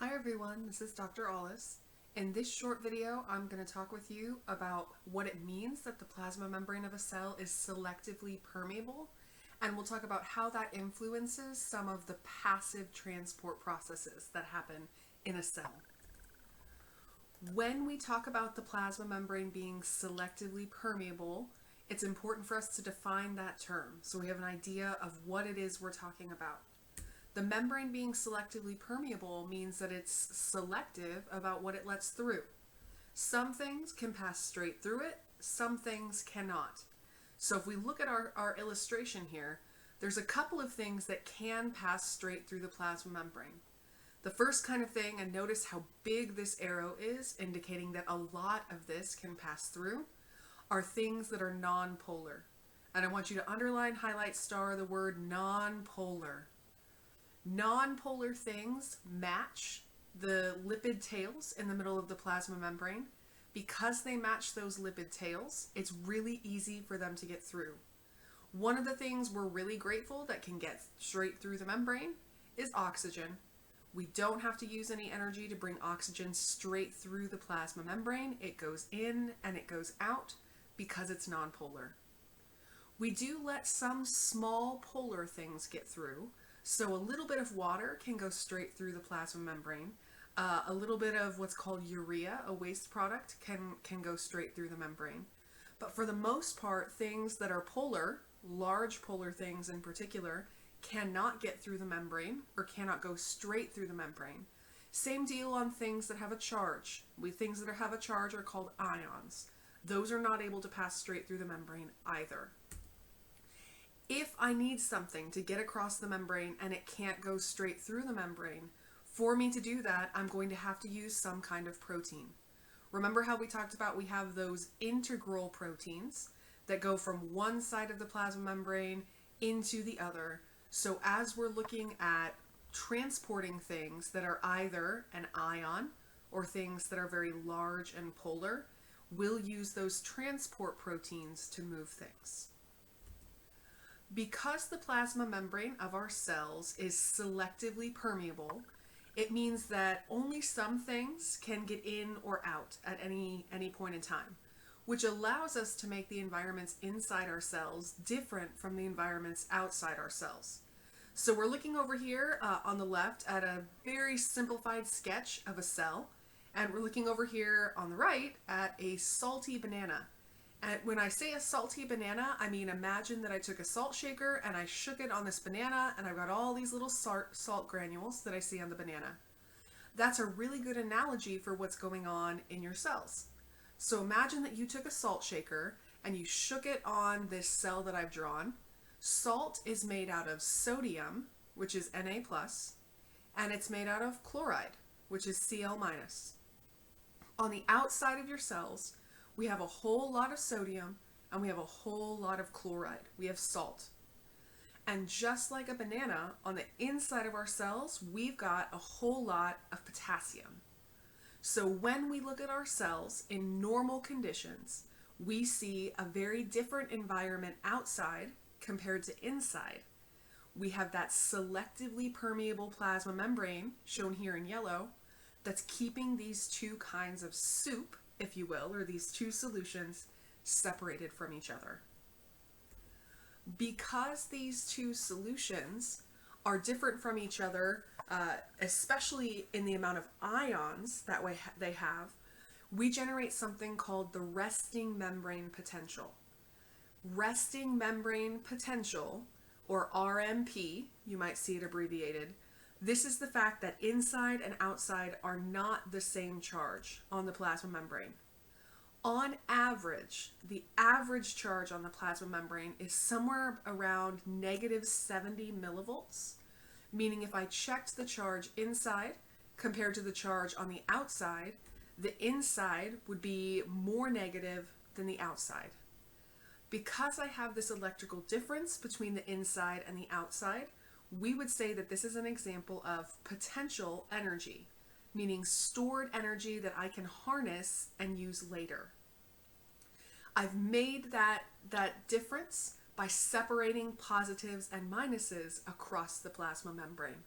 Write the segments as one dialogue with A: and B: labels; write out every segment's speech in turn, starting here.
A: Hi everyone, this is Dr. Ahles. In this short video, I'm going to talk with you about what it means that the plasma membrane of a cell is selectively permeable, and we'll talk about how that influences some of the passive transport processes that happen in a cell. When we talk about the plasma membrane being selectively permeable, it's important for us to define that term so we have an idea of what it is we're talking about. The membrane being selectively permeable means that it's selective about what it lets through. Some things can pass straight through it, some things cannot. So if we look at our illustration here, there's a couple of things that can pass straight through the plasma membrane. The first kind of thing, and notice how big this arrow is, indicating that a lot of this can pass through, are things that are non-polar. And I want you to underline, highlight, star the word non-polar. Non-polar things match the lipid tails in the middle of the plasma membrane. Because they match those lipid tails, it's really easy for them to get through. One of the things we're really grateful that can get straight through the membrane is oxygen. We don't have to use any energy to bring oxygen straight through the plasma membrane. It goes in and it goes out because it's non-polar. We do let some small polar things get through. So a little bit of water can go straight through the plasma membrane. A little bit of what's called urea, a waste product, can go straight through the membrane. But for the most part, things that are polar, large polar things in particular, cannot get through the membrane or cannot go straight through the membrane. Same deal on things that have a charge. Things that have a charge are called ions. Those are not able to pass straight through the membrane either. If I need something to get across the membrane and it can't go straight through the membrane, for me to do that, I'm going to have to use some kind of protein. Remember how we talked about we have those integral proteins that go from one side of the plasma membrane into the other. So as we're looking at transporting things that are either an ion or things that are very large and polar, we'll use those transport proteins to move things. Because the plasma membrane of our cells is selectively permeable, it means that only some things can get in or out at any point in time, which allows us to make the environments inside our cells different from the environments outside our cells. So we're looking over here on the left at a very simplified sketch of a cell, and we're looking over here on the right at a salty banana. And when I say a salty banana, I mean imagine that I took a salt shaker and I shook it on this banana and I've got all these little salt granules that I see on the banana. That's a really good analogy for what's going on in your cells. So imagine that you took a salt shaker and you shook it on this cell that I've drawn. Salt is made out of sodium, which is Na+, and it's made out of chloride, which is Cl-. On the outside of your cells, we have a whole lot of sodium and we have a whole lot of chloride. We have salt. And just like a banana, on the inside of our cells, we've got a whole lot of potassium. So when we look at our cells in normal conditions, we see a very different environment outside compared to inside. We have that selectively permeable plasma membrane, shown here in yellow, that's keeping these two kinds of soup, if you will, or these two solutions separated from each other. Because these two solutions are different from each other, especially in the amount of ions that they have, we generate something called the resting membrane potential. Resting membrane potential, or RMP, you might see it abbreviated. This is the fact that inside and outside are not the same charge on the plasma membrane. On average, the average charge on the plasma membrane is somewhere around -70 millivolts, meaning if I checked the charge inside compared to the charge on the outside, the inside would be more negative than the outside. Because I have this electrical difference between the inside and the outside, we would say that this is an example of potential energy, meaning stored energy that I can harness and use later. I've made that difference by separating positives and minuses across the plasma membrane.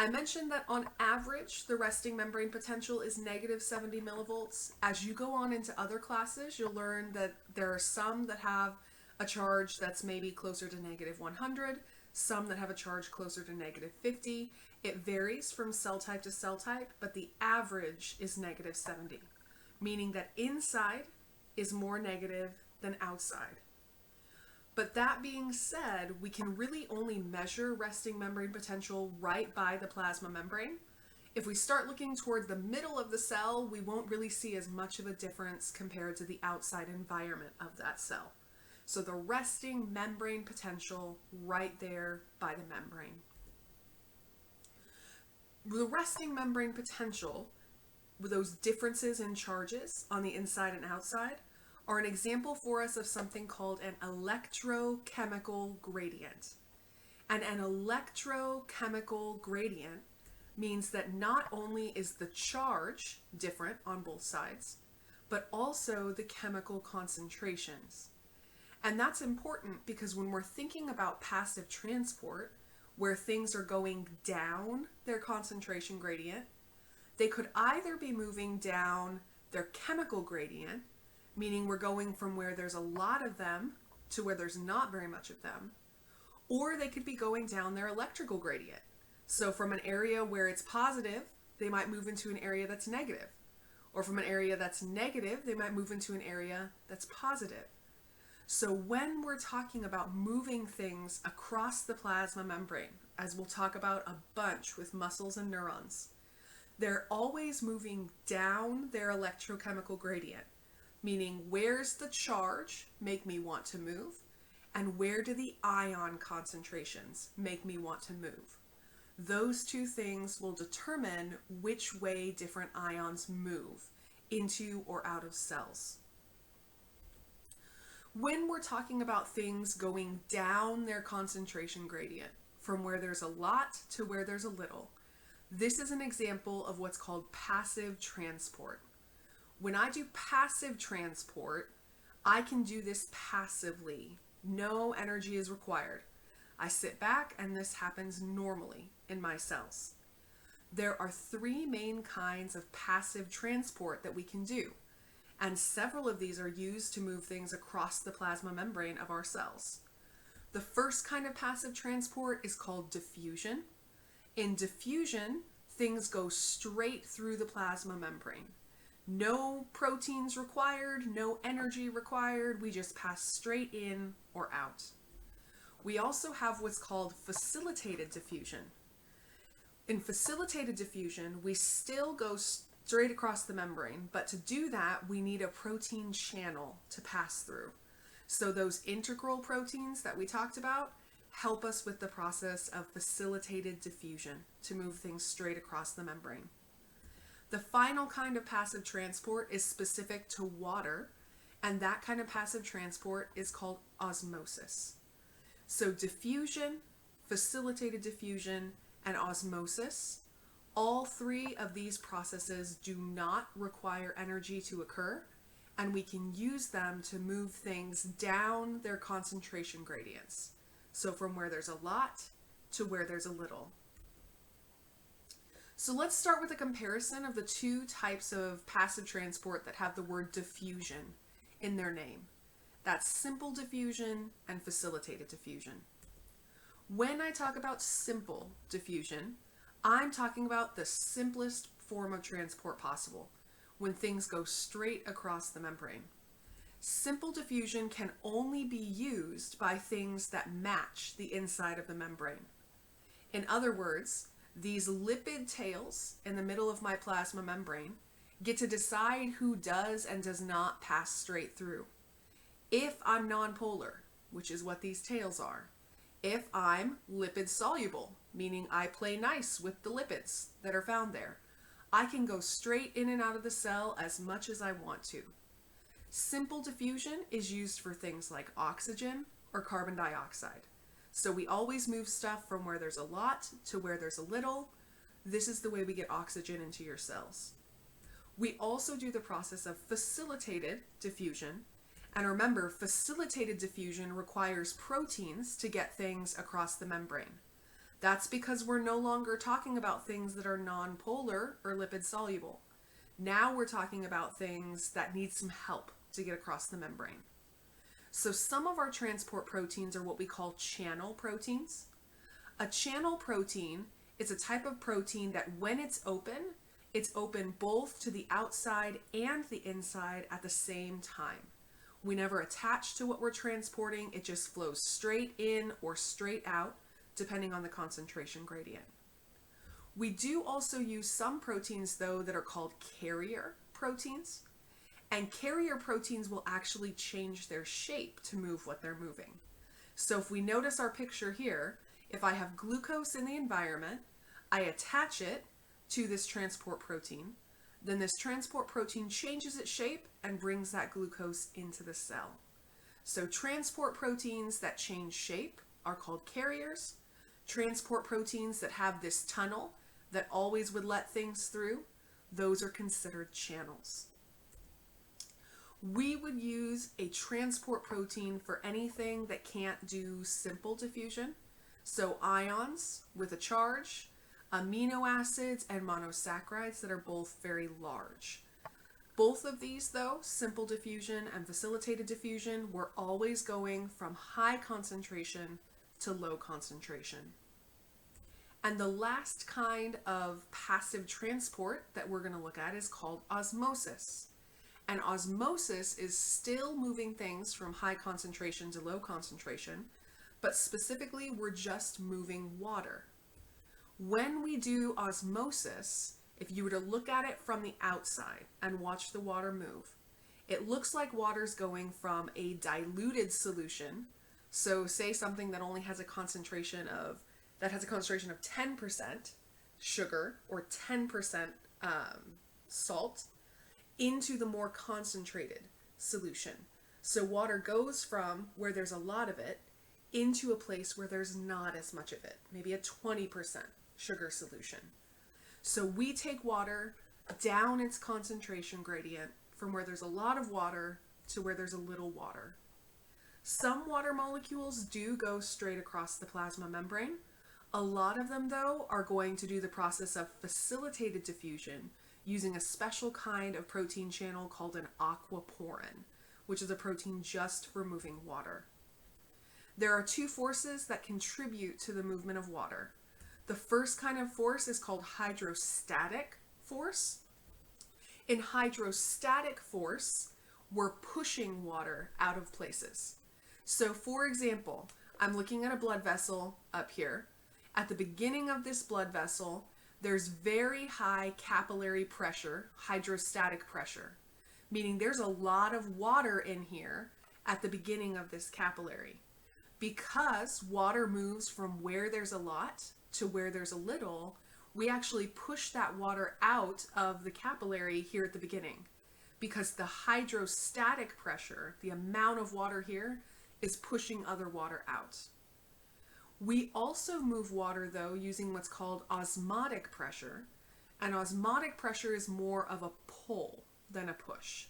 A: I mentioned that on average, the resting membrane potential is negative 70 millivolts. As you go on into other classes, you'll learn that there are some that have a charge that's maybe closer to negative 100, some that have a charge closer to negative 50. It varies from cell type to cell type, but the average is negative 70, meaning that inside is more negative than outside. But that being said, we can really only measure resting membrane potential right by the plasma membrane. If we start looking toward the middle of the cell, we won't really see as much of a difference compared to the outside environment of that cell. So the resting membrane potential right there by the membrane. The resting membrane potential, with those differences in charges on the inside and outside, are an example for us of something called an electrochemical gradient. And an electrochemical gradient means that not only is the charge different on both sides, but also the chemical concentrations. And that's important because when we're thinking about passive transport, where things are going down their concentration gradient, they could either be moving down their chemical gradient, meaning we're going from where there's a lot of them to where there's not very much of them, or they could be going down their electrical gradient. So from an area where it's positive, they might move into an area that's negative. Or from an area that's negative, they might move into an area that's positive. So when we're talking about moving things across the plasma membrane, as we'll talk about a bunch with muscles and neurons, they're always moving down their electrochemical gradient, meaning where's the charge make me want to move, and where do the ion concentrations make me want to move. Those two things will determine which way different ions move into or out of cells. When we're talking about things going down their concentration gradient, from where there's a lot to where there's a little, this is an example of what's called passive transport. When I do passive transport, I can do this passively. No energy is required. I sit back and this happens normally in my cells. There are three main kinds of passive transport that we can do, and several of these are used to move things across the plasma membrane of our cells. The first kind of passive transport is called diffusion. In diffusion, things go straight through the plasma membrane. No proteins required, no energy required, we just pass straight in or out. We also have what's called facilitated diffusion. In facilitated diffusion, we still go straight across the membrane, but to do that, we need a protein channel to pass through. So those integral proteins that we talked about help us with the process of facilitated diffusion to move things straight across the membrane. The final kind of passive transport is specific to water, and that kind of passive transport is called osmosis. So diffusion, facilitated diffusion, and osmosis, all three of these processes do not require energy to occur, and we can use them to move things down their concentration gradients. So from where there's a lot to where there's a little. So let's start with a comparison of the two types of passive transport that have the word diffusion in their name. That's simple diffusion and facilitated diffusion. When I talk about simple diffusion, I'm talking about the simplest form of transport possible, when things go straight across the membrane. Simple diffusion can only be used by things that match the inside of the membrane. In other words, these lipid tails in the middle of my plasma membrane get to decide who does and does not pass straight through. If I'm nonpolar, which is what these tails are, if I'm lipid soluble, meaning I play nice with the lipids that are found there, I can go straight in and out of the cell as much as I want to. Simple diffusion is used for things like oxygen or carbon dioxide. So we always move stuff from where there's a lot to where there's a little. This is the way we get oxygen into your cells. We also do the process of facilitated diffusion. And remember, facilitated diffusion requires proteins to get things across the membrane. That's because we're no longer talking about things that are nonpolar or lipid soluble. Now we're talking about things that need some help to get across the membrane. So some of our transport proteins are what we call channel proteins. A channel protein is a type of protein that when it's open both to the outside and the inside at the same time. We never attach to what we're transporting, it just flows straight in or straight out, depending on the concentration gradient. We do also use some proteins though that are called carrier proteins, and carrier proteins will actually change their shape to move what they're moving. So if we notice our picture here, if I have glucose in the environment, I attach it to this transport protein, then this transport protein changes its shape and brings that glucose into the cell. So transport proteins that change shape are called carriers. Transport proteins that have this tunnel that always would let things through, those are considered channels. We would use a transport protein for anything that can't do simple diffusion. So ions with a charge, amino acids, and monosaccharides that are both very large. Both of these though, simple diffusion and facilitated diffusion, we're always going from high concentration to low concentration. And the last kind of passive transport that we're going to look at is called osmosis. And osmosis is still moving things from high concentration to low concentration, but specifically we're just moving water. When we do osmosis, if you were to look at it from the outside and watch the water move, it looks like water's going from a diluted solution. So say something that only has a concentration of 10% sugar or 10% salt into the more concentrated solution. So water goes from where there's a lot of it into a place where there's not as much of it, maybe a 20% sugar solution. So we take water down its concentration gradient from where there's a lot of water to where there's a little water. Some water molecules do go straight across the plasma membrane. A lot of them, though, are going to do the process of facilitated diffusion using a special kind of protein channel called an aquaporin, which is a protein just for moving water. There are two forces that contribute to the movement of water. The first kind of force is called hydrostatic force. In hydrostatic force, we're pushing water out of places. So for example, I'm looking at a blood vessel up here. At the beginning of this blood vessel, there's very high capillary pressure, hydrostatic pressure, meaning there's a lot of water in here at the beginning of this capillary. Because water moves from where there's a lot to where there's a little, we actually push that water out of the capillary here at the beginning, because the hydrostatic pressure, the amount of water here, is pushing other water out. We also move water though using what's called osmotic pressure, and osmotic pressure is more of a pull than a push.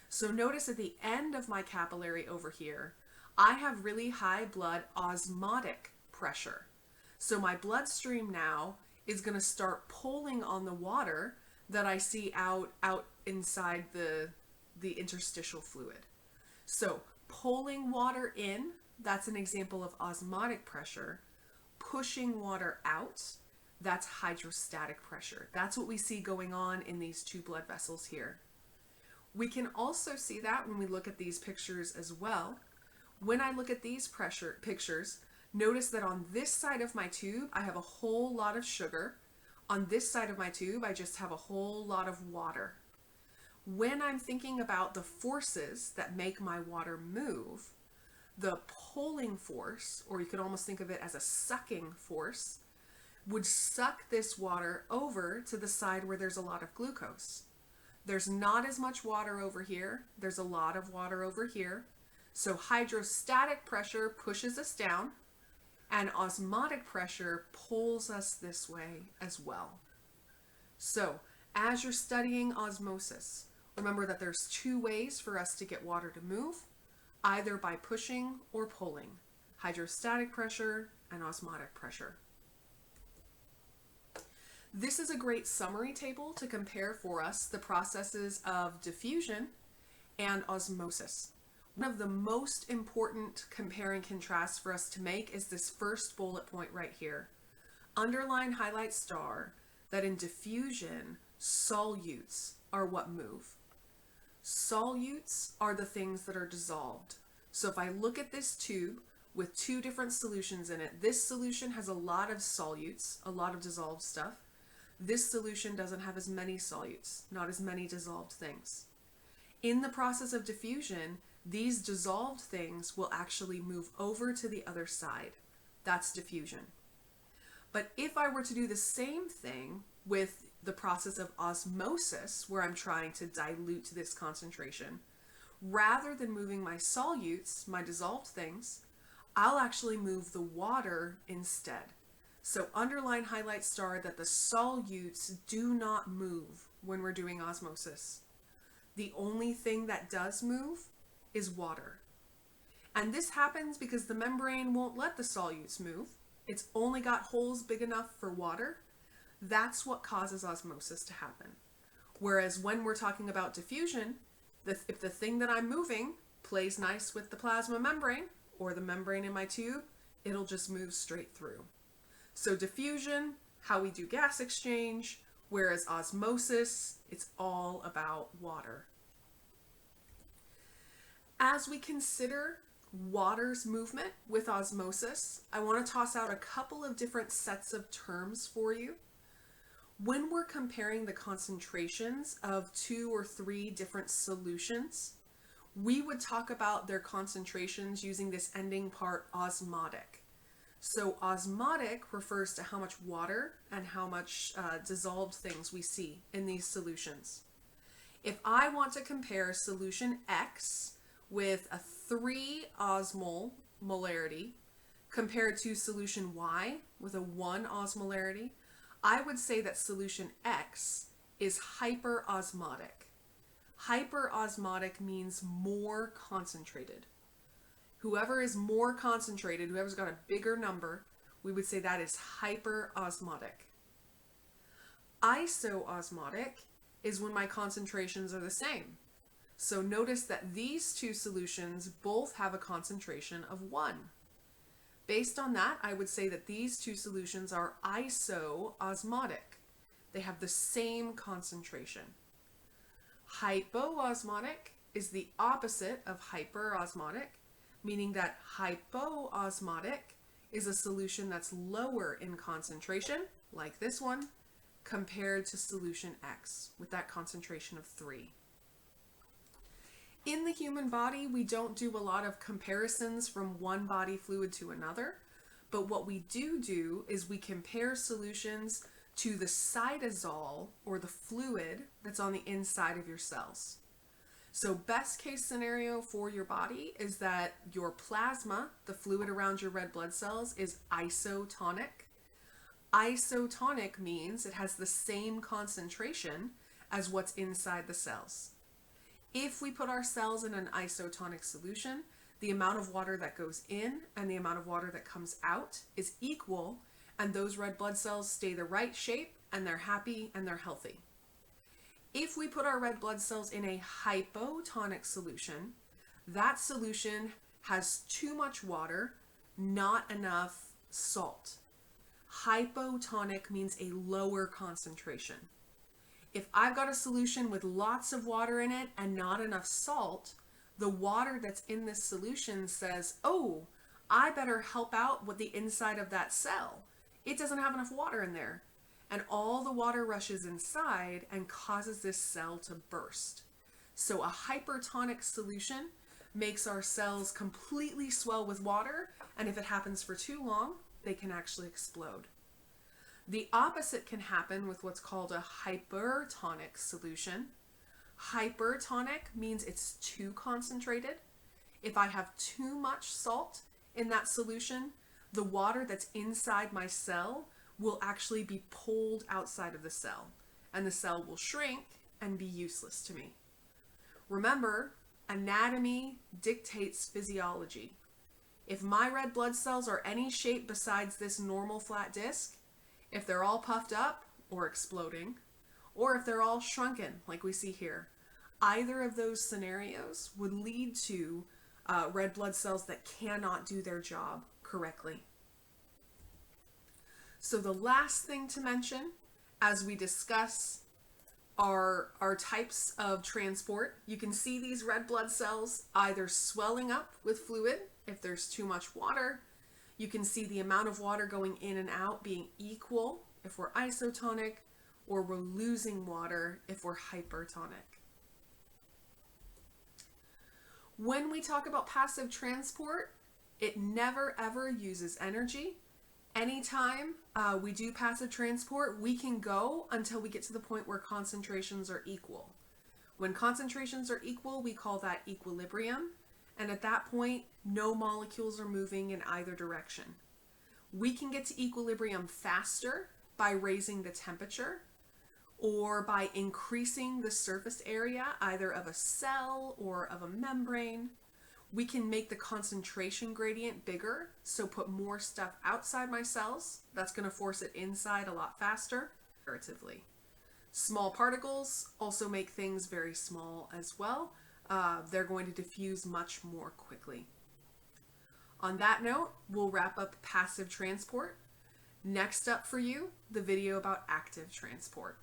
A: So notice at the end of my capillary over here, I have really high blood osmotic pressure. So my bloodstream now is going to start pulling on the water that I see out inside the interstitial fluid. So pulling water in, that's an example of osmotic pressure. Pushing water out, that's hydrostatic pressure. That's what we see going on in these two blood vessels here. We can also see that when we look at these pictures as well. When I look at these pictures, notice that on this side of my tube, I have a whole lot of sugar. On this side of my tube, I just have a whole lot of water. When I'm thinking about the forces that make my water move, the pulling force, or you could almost think of it as a sucking force, would suck this water over to the side where there's a lot of glucose. There's not as much water over here. There's a lot of water over here. So hydrostatic pressure pushes us down, and osmotic pressure pulls us this way as well. So as you're studying osmosis, remember that there's two ways for us to get water to move, either by pushing or pulling, hydrostatic pressure and osmotic pressure. This is a great summary table to compare for us the processes of diffusion and osmosis. One of the most important compare and contrasts for us to make is this first bullet point right here. Underline, highlight, star, that in diffusion, solutes are what move. Solutes are the things that are dissolved. So if I look at this tube with two different solutions in it, this solution has a lot of solutes, a lot of dissolved stuff. This solution doesn't have as many solutes, not as many dissolved things. In the process of diffusion, these dissolved things will actually move over to the other side. That's diffusion. But if I were to do the same thing with the process of osmosis, where I'm trying to dilute this concentration, rather than moving my solutes, my dissolved things, I'll actually move the water instead. So underline, highlight, star that the solutes do not move when we're doing osmosis. The only thing that does move is water. And this happens because the membrane won't let the solutes move. It's only got holes big enough for water. That's what causes osmosis to happen. Whereas when we're talking about diffusion, if the thing that I'm moving plays nice with the plasma membrane or the membrane in my tube, it'll just move straight through. So diffusion, how we do gas exchange, whereas osmosis, it's all about water. As we consider water's movement with osmosis, I want to toss out a couple of different sets of terms for you. When we're comparing the concentrations of 2 or 3 different solutions, we would talk about their concentrations using this ending part osmotic. So osmotic refers to how much water and how much dissolved things we see in these solutions. If I want to compare solution X with a 3 osmol molarity compared to solution Y with a 1 osmolarity, I would say that solution X is hyperosmotic. Hyperosmotic means more concentrated. Whoever is more concentrated, whoever's got a bigger number, we would say that is hyperosmotic. Isoosmotic is when my concentrations are the same. So notice that these two solutions both have a concentration of 1. Based on that, I would say that these two solutions are isoosmotic. They have the same concentration. Hypoosmotic is the opposite of hyperosmotic, meaning that hypoosmotic is a solution that's lower in concentration, like this one, compared to solution X with that concentration of 3. In the human body, we don't do a lot of comparisons from one body fluid to another, but what we do is we compare solutions to the cytosol, or the fluid that's on the inside of your cells. So best case scenario for your body is that your plasma, the fluid around your red blood cells, is isotonic. Isotonic means it has the same concentration as what's inside the cells. If we put our cells in an isotonic solution, the amount of water that goes in and the amount of water that comes out is equal, and those red blood cells stay the right shape and they're happy and they're healthy. If we put our red blood cells in a hypotonic solution, that solution has too much water, not enough salt. Hypotonic means a lower concentration. If I've got a solution with lots of water in it and not enough salt, the water that's in this solution says, oh, I better help out with the inside of that cell. It doesn't have enough water in there. And all the water rushes inside and causes this cell to burst. So a hypertonic solution makes our cells completely swell with water, and if it happens for too long, they can actually explode. The opposite can happen with what's called a hypertonic solution. Hypertonic means it's too concentrated. If I have too much salt in that solution, the water that's inside my cell will actually be pulled outside of the cell, and the cell will shrink and be useless to me. Remember, anatomy dictates physiology. If my red blood cells are any shape besides this normal flat disc, if they're all puffed up or exploding, or if they're all shrunken, like we see here. Either of those scenarios would lead to red blood cells that cannot do their job correctly. So the last thing to mention as we discuss our types of transport, you can see these red blood cells either swelling up with fluid if there's too much water. You can see the amount of water going in and out being equal if we're isotonic, or we're losing water if we're hypertonic. When we talk about passive transport, it never ever uses energy. Anytime we do passive transport, we can go until we get to the point where concentrations are equal. When concentrations are equal, we call that equilibrium. And at that point, no molecules are moving in either direction. We can get to equilibrium faster by raising the temperature or by increasing the surface area either of a cell or of a membrane. We can make the concentration gradient bigger, so put more stuff outside my cells. That's going to force it inside a lot faster, comparatively. Small particles also make things very small as well. They're going to diffuse much more quickly. On that note, we'll wrap up passive transport. Next up for you, the video about active transport.